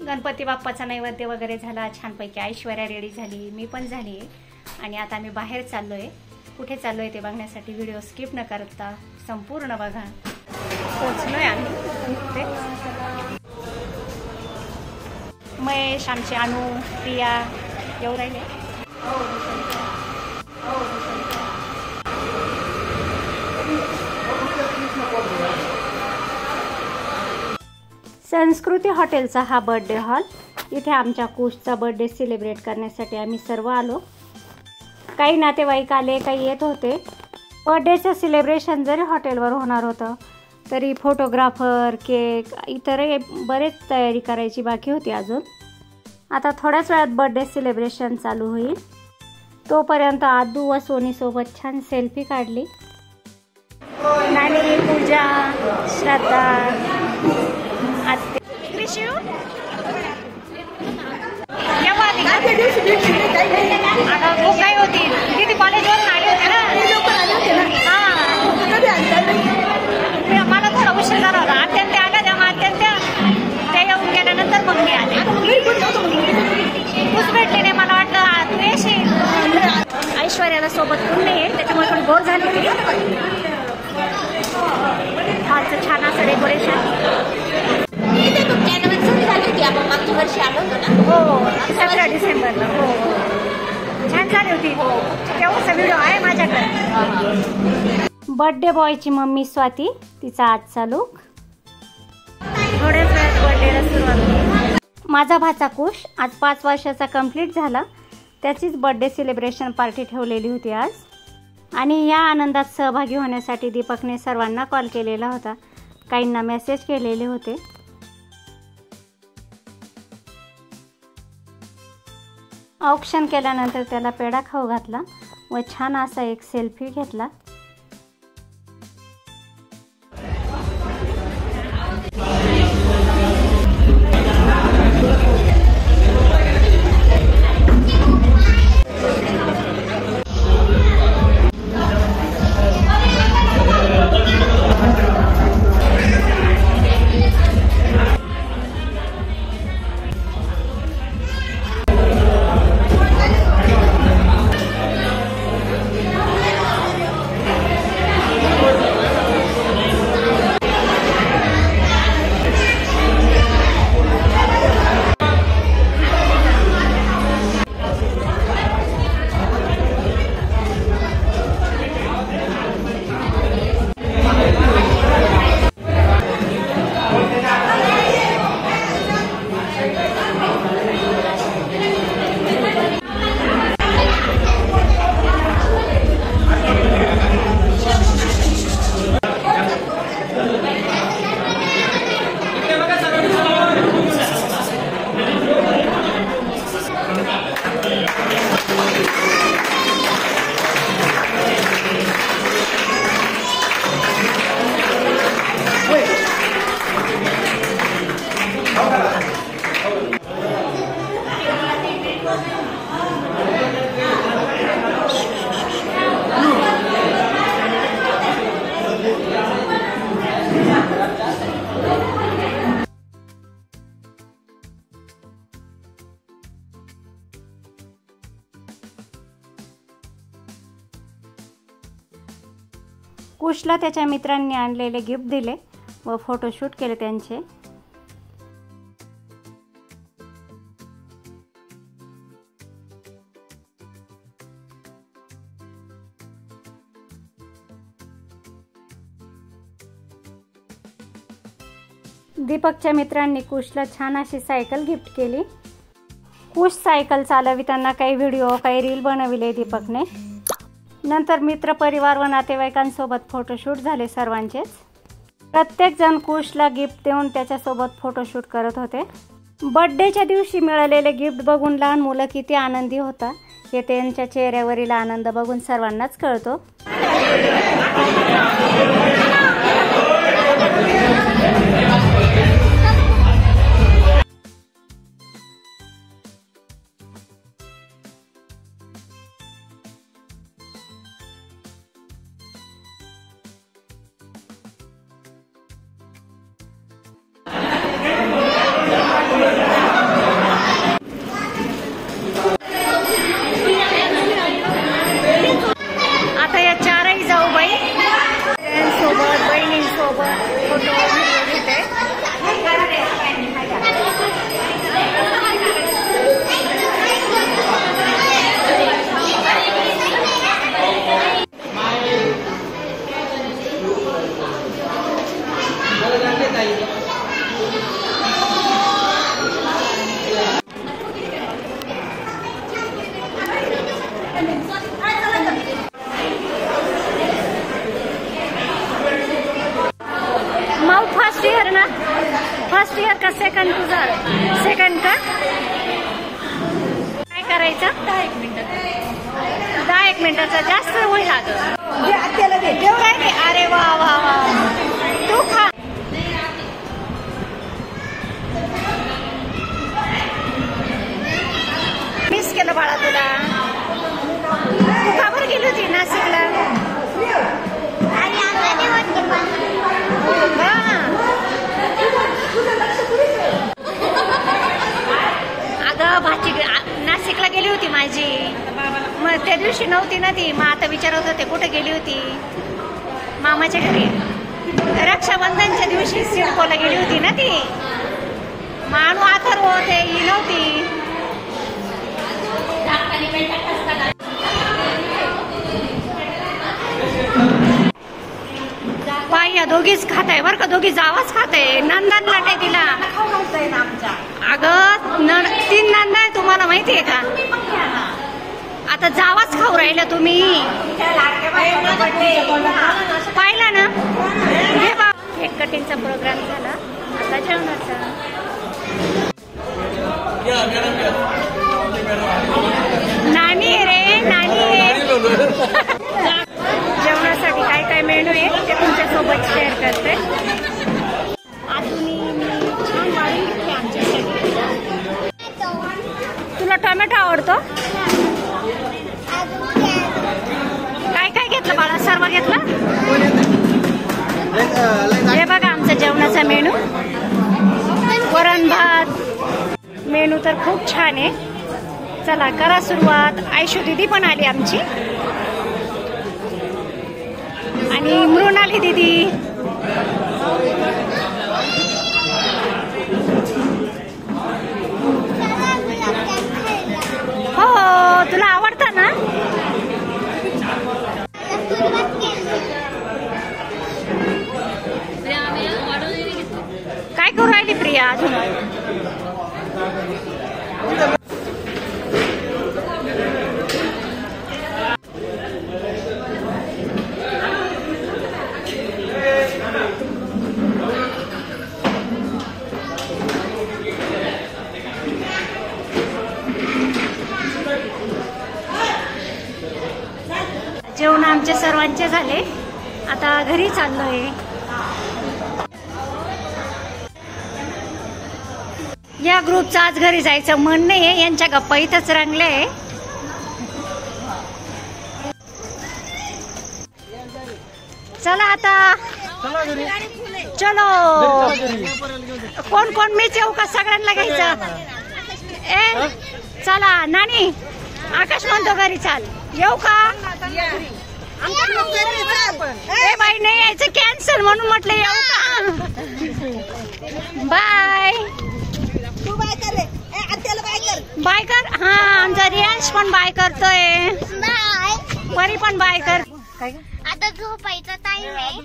गणपती बाप्पाचा नैवेद्य वगैरे झाला छानपैकी. ऐश्वर्या रेडी झाली, मी पण झाली आणि आता आम्ही बाहेर चाललोय. कुठे चाललोय ते बघण्यासाठी व्हिडिओ स्किप न करता संपूर्ण बघा. पोहोचलोय आम्ही. महेश, आमचे अनु, प्रिया येऊ राहिले. संस्कृती हॉटेलचा हा बर्थडे हॉल. इथे आमच्या कुशचा बर्थडे सेलिब्रेट करण्यासाठी आम्ही सर्व आलो. काही नातेवाईक आले, काही येत होते. बर्थडेचं सेलिब्रेशन जरी हॉटेलवर होणार होतं तरी फोटोग्राफर, केक, इतरही बरेच तयारी करायची बाकी होती अजून. आता थोड्याच वेळात बर्थडे सेलिब्रेशन चालू होईल. तोपर्यंत आदू व सोनीसोबत छान सेल्फी काढली. नानी, पूजा, श्रद्धा, आत्ते, क्रिशू काय होती किती कॉलेजवरून आली होती ना. हां, मला थोडा उशीर झाला होता. अत्यंत आल्या तेव्हा अत्यंत ते येऊन गेल्यानंतर मग मी आले. तूच भेटली नाही, मला वाटलं तू येशील. ऐश्वर्याला सोबत कोण नाही येईल त्याच्यामुळे थोडी बोर झाली होती. हॉलचं छान असं डेकोरेशन. मागच्या वर्षी आलो होतो ना. हो, 17 डिसेंबरला. हो, छान झाली होती. हो, तेव्हाचा व्हिडिओ आहे माझ्याकडे. बर्थडे बॉयची मम्मी स्वाती, तिचा आजचा लुक. थोड्याच वेळात बर्थडेला सुरुवात. माझा भाचा कुश आज 5 वर्षाचा कंप्लीट झाला. त्याचीच बर्थडे सेलिब्रेशन पार्टी ठेवलेली होती आज. आणि या आनंदात सहभागी होण्यासाठी दीपकने सर्वांना कॉल केलेला होता, काहींना मेसेज केलेले होते. औक्षण केल्यानंतर त्याला पेढा खाऊ घातला व छान असा एक सेल्फी घेतला. कुशला त्याच्या मित्रांनी आणलेले गिफ्ट दिले व फोटोशूट केले त्यांचे. दीपकच्या मित्रांनी कुशला छान अशी सायकल गिफ्ट केली. कुश सायकल चालविताना काही व्हिडिओ, काही रील बनविले दीपकने. नंतर मित्र, परिवार व नातेवाईकांसोबत फोटोशूट झाले सर्वांचेच. प्रत्येक जण कुशला गिफ्ट देऊन त्याच्यासोबत फोटोशूट करत होते. बर्थडेच्या दिवशी मिळालेले गिफ्ट बघून लहान मुलं किती आनंदी होता हे त्यांच्या चेहऱ्यावरील आनंद बघून सर्वांनाच कळतो. ना? फर्स्ट इयर का सेकंड? तुझं सेकंड का? काय करायचं? 10 मिनिटाचा जास्त होईल अगं. अरे वा वा वा, तू खा. मिस केलं बाळा तुला. तू का बरं गेली होती नाशिकला? अगं भाची नाशिकला गेली होती माझी, मग त्या दिवशी नव्हती ना ती. मग आता विचारत होते कुठे गेली होती. मामाच्या घरी. रक्षाबंधनच्या दिवशी सिडकोला गेली होती ना ती. माणू अथर्व होते, ही नव्हती. बाई या दोघीच खात आहे बरं का, दोघी जावाच खात आहे. नंदन लाटे तिला. अगं 3 नंदा आहे, तुम्हाला माहितीये का? आता जावाच खाऊ राहिल्या तुम्ही. पाहिला ना? हे बा, केक कटिंगचा प्रोग्राम झाला, आता जेवणाचा. नानी रे नानी. जेवणासाठी काय काय मेनू आहे ते तुमच्यासोबत शेअर करते. आतून छान वाढून घेतली आमच्यासाठी. तुला टोमॅटो आवडतो? काय काय घेतलं बाळा? सर्व घेतलं. हे बघा आमचा जेवणाचा मेनू. वरण भात. मेनू तर खूप छान आहे. चला करा सुरुवात. आयशू दीदी पण आली आमची आणि मृणाली दीदी. हो तुला आवडतं ना? काय करू राहिली प्रिया अजून? जेवण आमचे सर्वांचे झाले, आता घरी चाललोय. या ग्रुपचं आज घरी जायचं मन नाहीये, यांच्या गप्पा इथंच रंगले. चला आता चलो. कोण कोण मीच येऊ का? सगळ्यांना घ्यायचं. ए चला नानी, आकाश म्हणतो घरी चाल. येऊ का? ए बाई नाही यायचं, कॅन्सल म्हणून म्हटलं येऊ का? बाय. बाय कर. हा आमचा रियांश पण बाय करतोय. परी पण बाय कर. आता झोपायचा टाइम आहे.